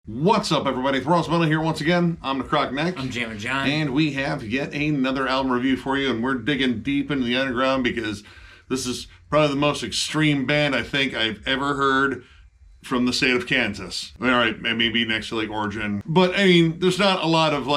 What's up, everybody? Thralls here once again. I'm Necrotic. I'm Jammin. And we have yet another album review for you, and we're digging deep into the underground because this is probably the most extreme band I think I've ever heard from the state of Kansas. All right, maybe next to like Origin. But I mean, there's not a lot of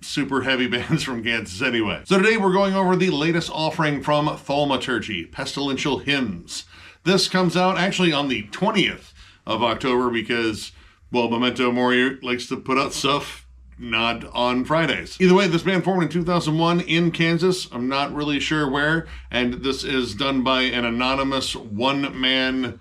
super heavy bands from Kansas anyway. So today we're going over the latest offering from Thaumaturgy, Pestilential Hymns. This comes out actually on the 20th of October because, well, Memento Mori likes to put out stuff not on Fridays. Either way, this band formed in 2001 in Kansas. I'm not really sure where. And this is done by an anonymous one-man,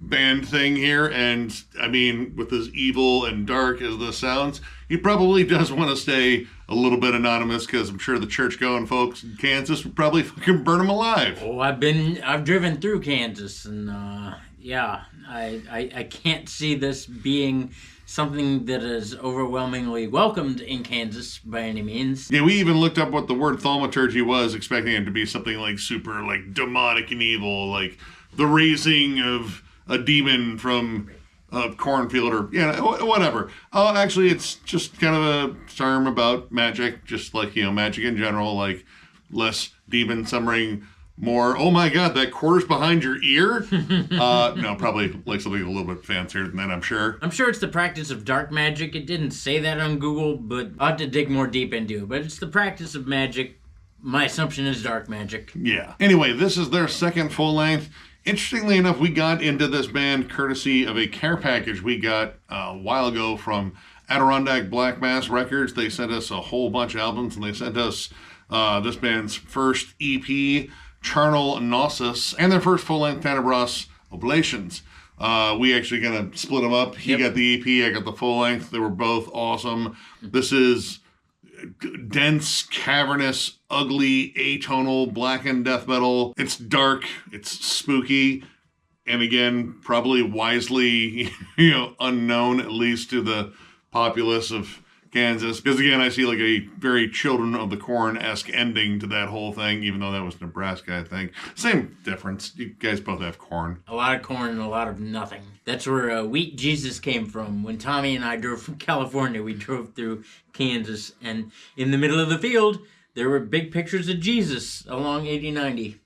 band thing here. And I mean, with as evil and dark as this sounds, he probably does want to stay a little bit anonymous because I'm sure the church-going folks in Kansas would probably fucking burn him alive. Oh, I've driven through Kansas, and yeah, I can't see this being something that is overwhelmingly welcomed in Kansas by any means. Yeah, we even looked up what the word thaumaturgy was, expecting it to be something like super like demonic and evil, like the raising of a demon from a cornfield or whatever. Actually, it's just kind of a term about magic, just like magic in general, like less demon summoning, more, oh my god, that quarter's behind your ear? No, probably like something a little bit fancier than that, I'm sure. I'm sure it's the practice of dark magic. It didn't say that on Google, but I'll have to dig more deep into it. But it's the practice of magic. My assumption is dark magic. Yeah. Anyway, this is their second full length. Interestingly enough, we got into this band courtesy of a care package we got a while ago from Adirondack Black Mass Records. They sent us a whole bunch of albums, and they sent us this band's first EP, Charnel Gnosis, and their first full-length Tenebras Oblations. We actually kind of split them up. He got the EP, I got the full-length. They were both awesome. This is dense, cavernous, ugly, atonal, blackened death metal. It's dark, it's spooky, and again, probably wisely, unknown, at least to the populace of Kansas. Because again, I see like a very Children of the Corn-esque ending to that whole thing, even though that was Nebraska, I think. Same difference. You guys both have corn. A lot of corn and a lot of nothing. That's where Wheat Jesus came from. When Tommy and I drove from California, we drove through Kansas, and in the middle of the field, there were big pictures of Jesus along 8090.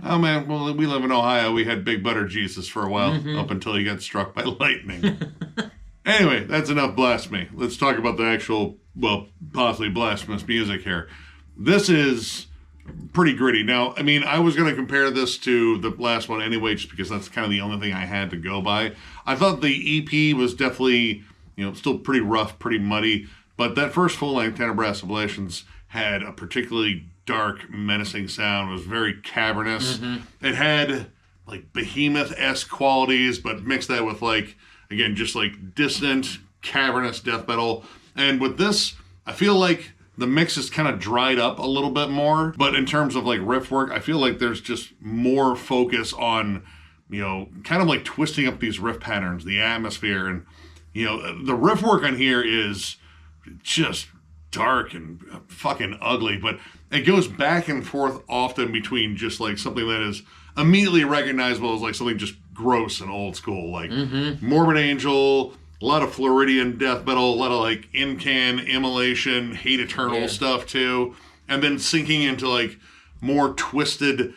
Oh man, well, we live in Ohio. We had Big Butter Jesus for a while, up until he got struck by lightning. Anyway, that's enough blasphemy. Let's talk about the actual, well, possibly blasphemous music here. This is pretty gritty. Now, I mean, I was going to compare this to the last one anyway, just because that's kind of the only thing I had to go by. I thought the EP was definitely, still pretty rough, pretty muddy, but that first full-length Tenebras Oblations had a particularly dark, menacing sound. It was very cavernous. It had, like, behemoth-esque qualities, but mixed that with, like, again, just like dissonant, cavernous death metal. And with this, I feel like the mix is kind of dried up a little bit more. But in terms of like riff work, I feel like there's just more focus on, kind of like twisting up these riff patterns, the atmosphere. And, the riff work on here is just dark and fucking ugly. But it goes back and forth often between just like something that is immediately recognizable as like something just gross and old school, like Morbid Angel, a lot of Floridian death metal, a lot of like Incan, Immolation, Hate Eternal stuff too, and then sinking into like more twisted,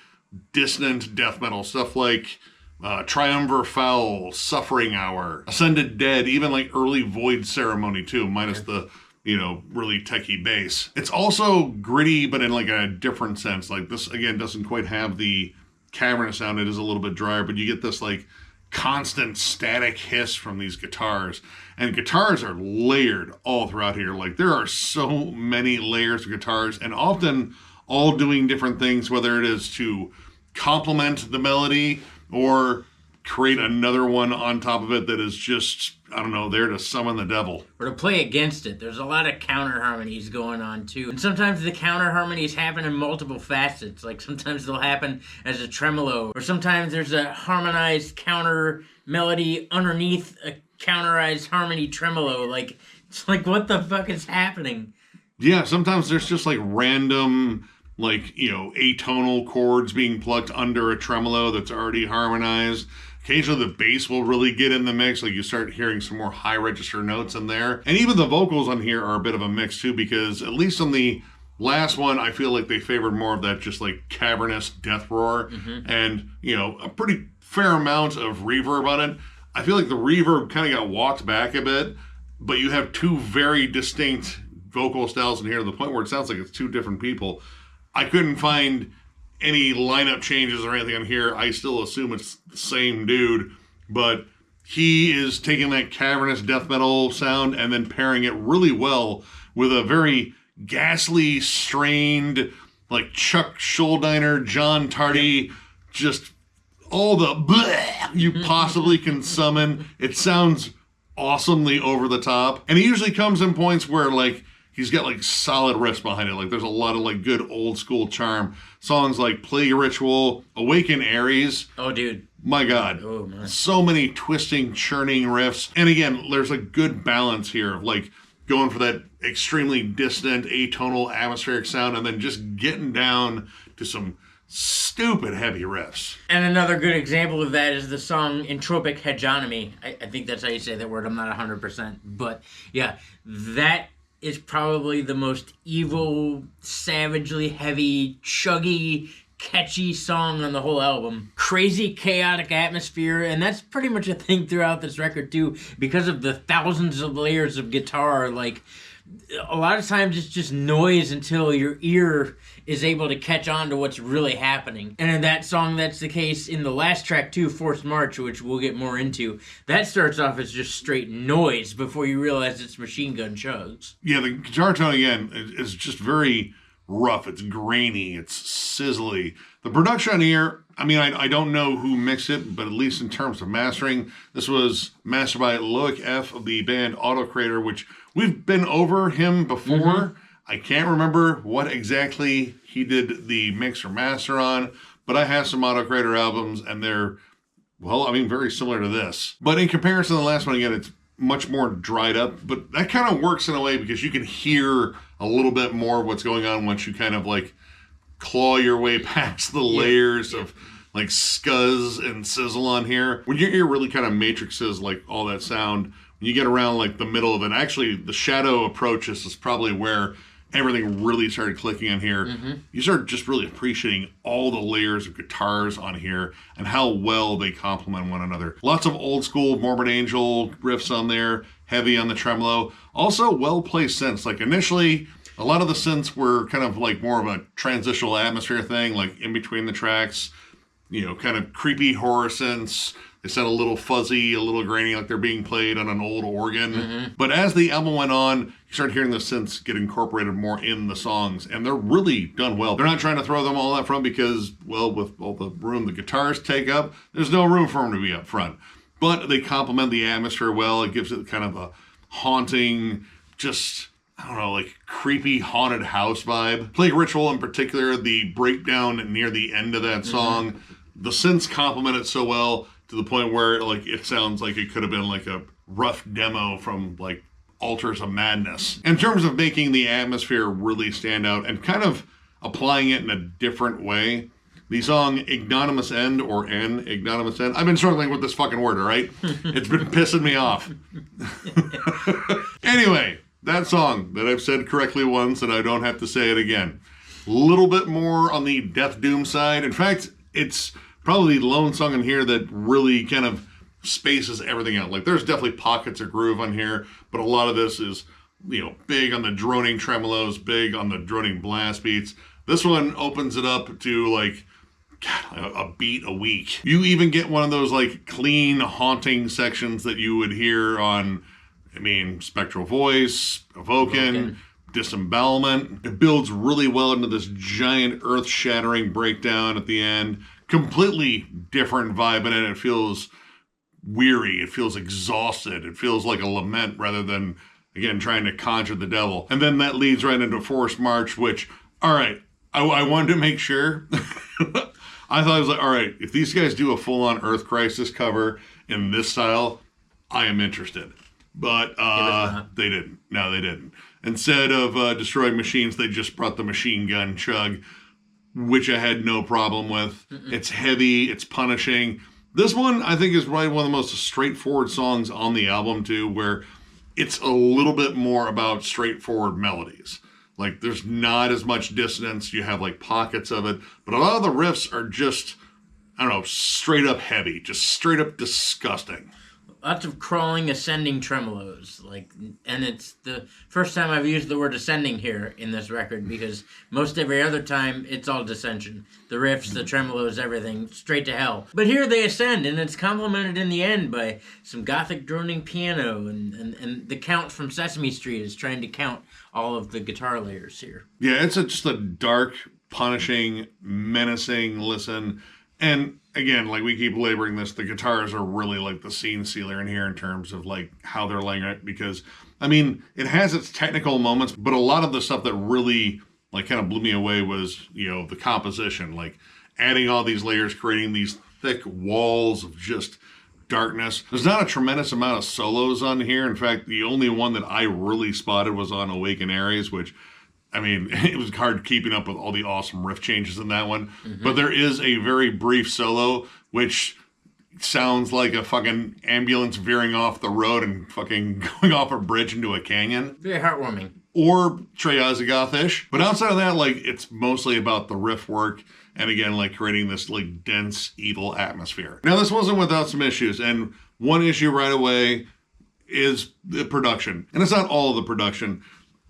dissonant death metal stuff like Triumvir Foul, Suffering Hour, Ascended Dead, even like early Void Ceremony too, minus the really techie bass. It's also gritty, but in like a different sense. Like this again doesn't quite have the cavernous sound. It is a little bit drier, but you get this like constant static hiss from these guitars, and guitars are layered all throughout here. Like there are so many layers of guitars, and often all doing different things, whether it is to complement the melody or create another one on top of it that is just, I don't know, there to summon the devil. Or to play against it. There's a lot of counter harmonies going on too. And sometimes the counter harmonies happen in multiple facets. Like sometimes they'll happen as a tremolo. Or sometimes there's a harmonized counter melody underneath a counterized harmony tremolo. Like, it's like, what the fuck is happening? Yeah, sometimes there's just like random, like, atonal chords being plucked under a tremolo that's already harmonized. Occasionally the bass will really get in the mix. Like you start hearing some more high register notes in there. And even the vocals on here are a bit of a mix too, because at least on the last one, I feel like they favored more of that just like cavernous death roar and, a pretty fair amount of reverb on it. I feel like the reverb kind of got walked back a bit, but you have two very distinct vocal styles in here to the point where it sounds like it's two different people. I couldn't find any lineup changes or anything on here. I still assume it's the same dude, but he is taking that cavernous death metal sound and then pairing it really well with a very ghastly, strained, like Chuck Schuldiner, John Tardy, just all the bleh you possibly can summon. It sounds awesomely over the top. And it usually comes in points where like he's got like solid riffs behind it. Like there's a lot of like good old school charm. Songs like Plague Ritual, Awaken Ares. Oh, dude. My God. Oh, man. So many twisting, churning riffs. And again, there's a good balance here of like going for that extremely distant, atonal, atmospheric sound and then just getting down to some stupid heavy riffs. And another good example of that is the song Entropic Hegemony. I think that's how you say that word. I'm not 100%. But yeah, that is probably the most evil, savagely heavy, chuggy, catchy song on the whole album. Crazy, chaotic atmosphere, and that's pretty much a thing throughout this record too, because of the thousands of layers of guitar. Like, a lot of times it's just noise until your ear is able to catch on to what's really happening. And in that song, that's the case in the last track too, Forced March, which we'll get more into. That starts off as just straight noise before you realize it's machine gun chugs. Yeah, the guitar tone, again, is just very rough. It's grainy. It's sizzly. The production on here, I mean, I don't know who mixed it, but at least in terms of mastering, this was mastered by Loic F. of the band Autocrator, which we've been over him before. I can't remember what exactly he did the mix or master on, but I have some Autocrator albums, and they're, well, I mean, very similar to this. But in comparison to the last one, again, it's much more dried up, but that kind of works in a way because you can hear a little bit more of what's going on once you kind of like claw your way past the layers of like scuzz and sizzle on here. When your ear really kind of matrixes like all that sound, when you get around like the middle of it, actually the shadow approach is probably where everything really started clicking on here. You start just really appreciating all the layers of guitars on here and how well they complement one another. Lots of old school Morbid Angel riffs on there, heavy on the tremolo. Also well-placed synths. Like initially, a lot of the synths were kind of like more of a transitional atmosphere thing, like in between the tracks, kind of creepy horror synths. They sound a little fuzzy, a little grainy, like they're being played on an old organ. But as the album went on, you start hearing the synths get incorporated more in the songs, and they're really done well. They're not trying to throw them all up front because, well, with all the room the guitars take up, there's no room for them to be up front. But they complement the atmosphere well. It gives it kind of a haunting, just, I don't know, like creepy haunted house vibe. Plague Ritual in particular, the breakdown near the end of that song, the synths complement it so well to the point where like it sounds like it could have been like a rough demo from like Altars of Madness. In terms of making the atmosphere really stand out and kind of applying it in a different way, the song Ignominious End, or An Ignominious End, I've been struggling with this fucking word, all right? It's been pissing me off. Anyway, that song that I've said correctly once and I don't have to say it again. A little bit more on the Death Doom side. In fact, it's probably the lone song in here that really kind of spaces everything out. Like there's definitely pockets of groove on here, but a lot of this is, big on the droning tremolos, big on the droning blast beats. This one opens it up to like, God, a beat a week. You even get one of those like clean, haunting sections that you would hear on, Spectral Voice, Evoken, Disembowelment. It builds really well into this giant earth-shattering breakdown at the end. Completely different vibe in it. It feels weary. It feels exhausted. It feels like a lament rather than, again, trying to conjure the devil. And then that leads right into Forced March, which, all right, I wanted to make sure. I thought, I was like, all right, if these guys do a full-on Earth Crisis cover in this style, I am interested. But they didn't. No, they didn't. Instead of destroying machines, they just brought the machine gun chug, which I had no problem with. It's heavy, it's punishing. This one, I think, is probably one of the most straightforward songs on the album, too, where it's a little bit more about straightforward melodies. Like, there's not as much dissonance. You have, like, pockets of it. But a lot of the riffs are just, I don't know, straight up heavy. Just straight up disgusting. Lots of crawling, ascending tremolos, and it's the first time I've used the word ascending here in this record, because most every other time it's all descension. The riffs, the tremolos, everything, straight to hell. But here they ascend, and it's complemented in the end by some gothic droning piano, and the Count from Sesame Street is trying to count all of the guitar layers here. Yeah, it's just a dark, punishing, menacing listen. And again, like we keep laboring this, the guitars are really like the scene sealer in here in terms of like how they're laying it, because I mean, it has its technical moments, but a lot of the stuff that really like kind of blew me away was, you know, the composition, like adding all these layers, creating these thick walls of just darkness. There's not a tremendous amount of solos on here. In fact, the only one that I really spotted was on Awaken Aries, which, I mean, it was hard keeping up with all the awesome riff changes in that one. Mm-hmm. But there is a very brief solo, which sounds like a fucking ambulance veering off the road and fucking going off a bridge into a canyon. Very heartwarming. Or Trey Azagoth-ish. But outside of that, like, it's mostly about the riff work and, again, like, creating this, like, dense, evil atmosphere. Now, this wasn't without some issues. And one issue right away is the production. And it's not all of the production.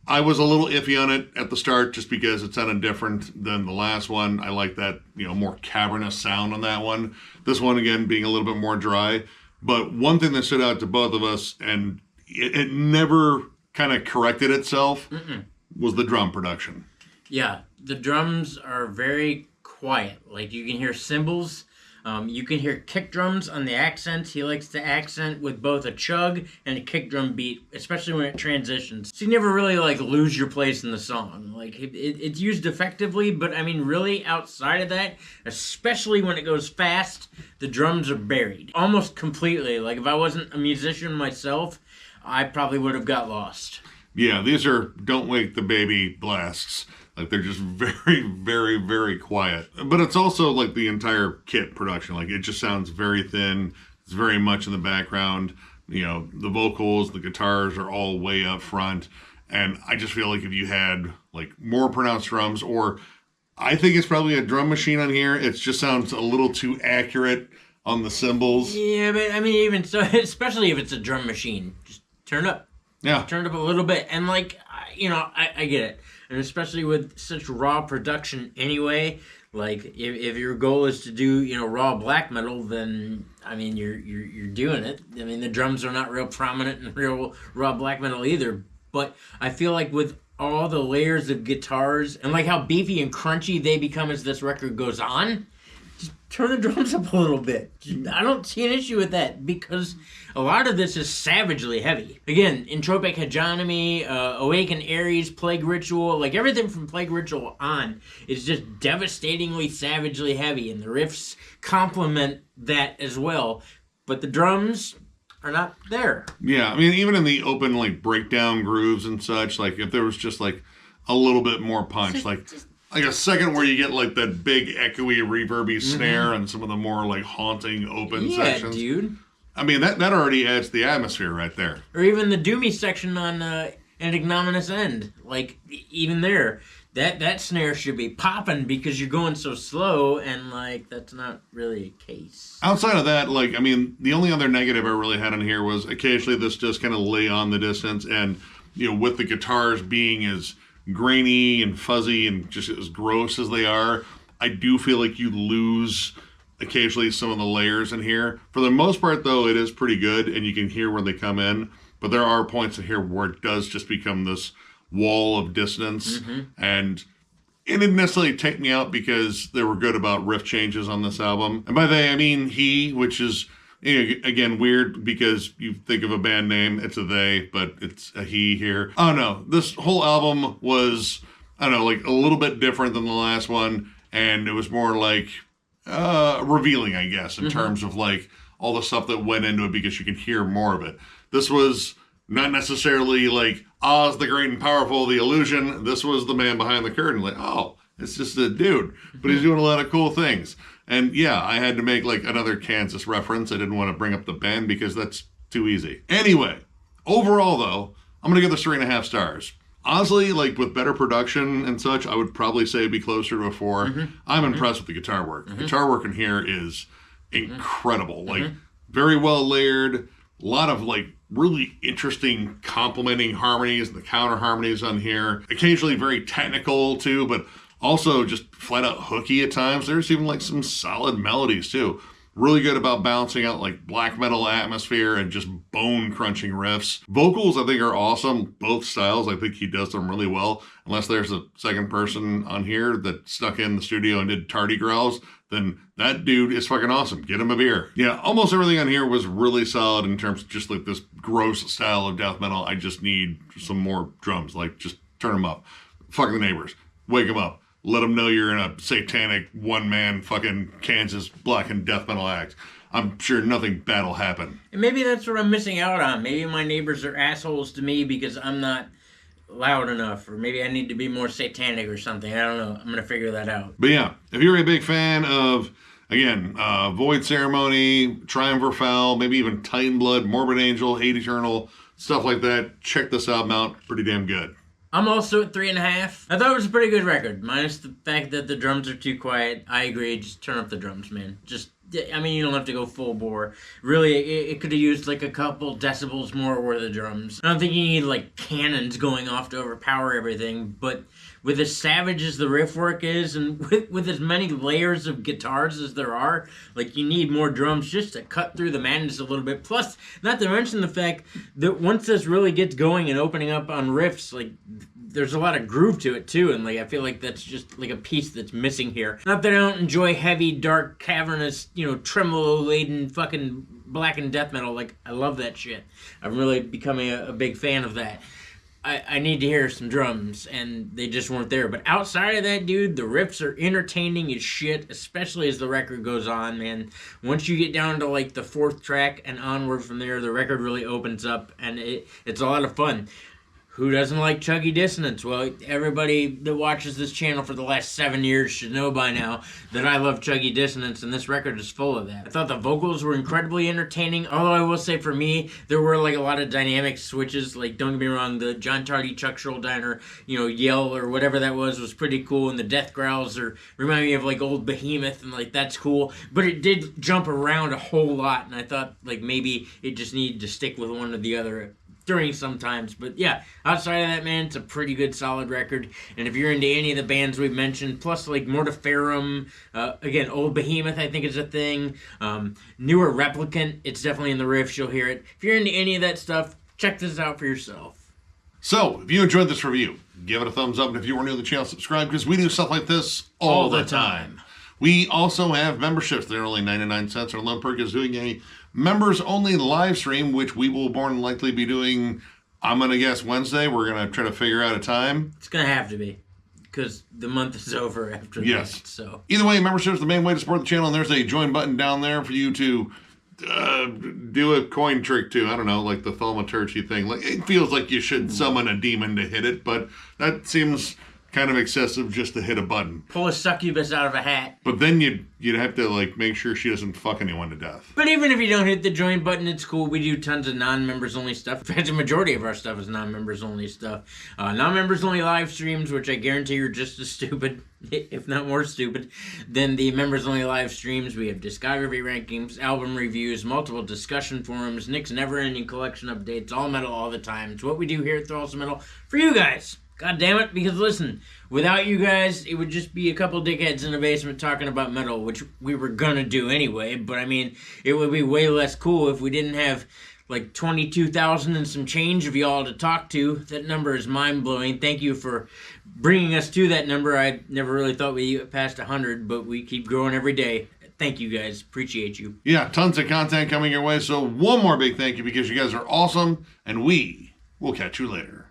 I was a little iffy on it at the start just because it sounded different than the last one. I like that, you know, more cavernous sound on that one. This one, again, being a little bit more dry. But one thing that stood out to both of us, and it never kind of corrected itself, was the drum production. Yeah, the drums are very quiet. Like, you can hear cymbals. You can hear kick drums on the accents. He likes to accent with both a chug and a kick drum beat, especially when it transitions. So you never really, like, lose your place in the song. Like, it's used effectively, but, I mean, really, outside of that, especially when it goes fast, the drums are buried. Almost completely. Like, if I wasn't a musician myself, I probably would have got lost. Yeah, these are Don't Wake the Baby blasts. Like, they're just very, very, very quiet. But it's also, like, the entire kit production. Like, it just sounds very thin. It's very much in the background. You know, the vocals, the guitars are all way up front. And I just feel like if you had, like, more pronounced drums, or I think it's probably a drum machine on here, it just sounds a little too accurate on the cymbals. Yeah, but, I mean, even so, especially if it's a drum machine, just turn it up. Yeah. Turn it up a little bit. And, like, you know, I get it. And especially with such raw production anyway, like if your goal is to do, you know, raw black metal, then I mean you're doing it. I mean, the drums are not real prominent in real raw black metal either. But I feel like with all the layers of guitars and like how beefy and crunchy they become as this record goes on, just turn the drums up a little bit. I don't see an issue with that because a lot of this is savagely heavy. Again, Entropic Hegemony, Awaken Aries, Plague Ritual, like everything from Plague Ritual on is just devastatingly, savagely heavy, and the riffs complement that as well. But the drums are not there. Yeah, I mean, even in the open, like, breakdown grooves and such, like, if there was just, like, a little bit more punch, like a second where you get, like, that big echoey, reverby snare and some of the more, like, haunting open sections. Yeah, dude. I mean, that already adds the atmosphere right there. Or even the doomy section on An Ignominious End. Like, even there, that snare should be popping because you're going so slow, and, like, that's not really a case. Outside of that, like, I mean, the only other negative I really had on here was occasionally this just kind of lay on the distance, and, you know, with the guitars being as grainy and fuzzy and just as gross as they are, I do feel like you lose occasionally some of the layers in here. For the most part, though, it is pretty good, and you can hear where they come in, but there are points in here where it does just become this wall of dissonance, and it didn't necessarily take me out because they were good about riff changes on this album. And by they, I mean he, which is, you know, again, weird because you think of a band name, it's a they, but it's a he here. Oh no, this whole album was, I don't know, like a little bit different than the last one, and it was more like revealing, I guess, in terms of like all the stuff that went into it because you can hear more of it. This was not necessarily like Oz the Great and Powerful, the illusion. This was the man behind the curtain. Like, oh, It's just a dude, but he's doing a lot of cool things. And yeah, I had to make like another Kansas reference. I didn't want to bring up the band because that's too easy. Anyway, overall though, I'm going to give this 3.5 stars. Honestly, like with better production and such, I would probably say it'd be closer to a 4. I'm impressed with the guitar work. The guitar work in here is incredible. Like very well layered, a lot of like really interesting complementing harmonies and the counter harmonies on here. Occasionally very technical too, but also just flat out hooky at times. There's even like some solid melodies too. Really good about balancing out like black metal atmosphere and just bone crunching riffs. Vocals I think are awesome, both styles. I think he does them really well. Unless there's a second person on here that stuck in the studio and did tardigrades, then that dude is fucking awesome. Get him a beer. Yeah, almost everything on here was really solid in terms of just like this gross style of death metal. I just need some more drums. Like just turn them up. Fuck the neighbors. Wake them up. Let them know you're in a satanic one-man fucking Kansas blackened death metal act. I'm sure nothing bad will happen. And maybe that's what I'm missing out on. Maybe my neighbors are assholes to me because I'm not loud enough. Or maybe I need to be more satanic or something. I don't know. I'm going to figure that out. But yeah, if you're a big fan of, again, Void Ceremony, Triumph Foul, maybe even Titan Blood, Morbid Angel, Hate Eternal, stuff like that, check this album out. Pretty damn good. I'm also at 3.5. I thought it was a pretty good record, minus the fact that the drums are too quiet. I agree, just turn up the drums, man. I mean, you don't have to go full bore. Really, it could have used like a couple decibels more worth of drums. I don't think you need like cannons going off to overpower everything, but with as savage as the riff work is, and with as many layers of guitars as there are, like you need more drums just to cut through the madness a little bit. Plus, not to mention the fact that once this really gets going and opening up on riffs, like there's a lot of groove to it too, and like I feel like that's just like a piece that's missing here. Not that I don't enjoy heavy, dark, cavernous, tremolo-laden fucking blackened death metal. Like I love that shit. I'm really becoming a big fan of that. I need to hear some drums, and they just weren't there. But outside of that, dude, the riffs are entertaining as shit, especially as the record goes on, man. Once you get down to, like, the 4th track and onward from there, the record really opens up, and it's a lot of fun. Who doesn't like chuggy dissonance? Well, everybody that watches this channel for the last 7 years should know by now that I love chuggy dissonance, and this record is full of that. I thought the vocals were incredibly entertaining, although I will say for me, there were like a lot of dynamic switches. Like, don't get me wrong, the John Tardy, Chuck Schuldiner, yell or whatever that was pretty cool, and the death growls remind me of like old Behemoth, and like that's cool. But it did jump around a whole lot, and I thought like maybe it just needed to stick with one or the other during sometimes. But yeah, outside of that, man, it's a pretty good solid record. And if you're into any of the bands we've mentioned, plus like Mortiferum, again, old Behemoth I think is a thing, newer Replicant, it's definitely in the riffs, you'll hear it. If you're into any of that stuff, check this out for yourself. So if you enjoyed this review, give it a thumbs up, and if you are new to the channel, subscribe, because we do stuff like this all the time. We also have memberships. They're only 99 cents. Our Lone Perk is doing a members-only live stream, which we will more than likely be doing, I'm going to guess, Wednesday. We're going to try to figure out a time. It's going to have to be, because the month is over after that. So either way, membership is the main way to support the channel, and there's a join button down there for you to do a coin trick too. I don't know, like the Thaumaturgy thing. Like, it feels like you should summon a demon to hit it, but that seems kind of excessive just to hit a button. Pull a succubus out of a hat. But then you'd have to like make sure she doesn't fuck anyone to death. But even if you don't hit the join button, it's cool. We do tons of non-members only stuff. In fact, the majority of our stuff is non-members only stuff. Non-members only live streams, which I guarantee are just as stupid, if not more stupid, than the members only live streams. We have discography rankings, album reviews, multiple discussion forums, Nick's never-ending collection updates, all metal all the time. It's what we do here at Thralls Metal for you guys. God damn it, because listen, without you guys, it would just be a couple dickheads in the basement talking about metal, which we were gonna do anyway, but I mean, it would be way less cool if we didn't have like 22,000 and some change of y'all to talk to. That number is mind-blowing. Thank you for bringing us to that number. I never really thought we'd get past 100, but we keep growing every day. Thank you guys. Appreciate you. Yeah, tons of content coming your way, so one more big thank you because you guys are awesome, and we will catch you later.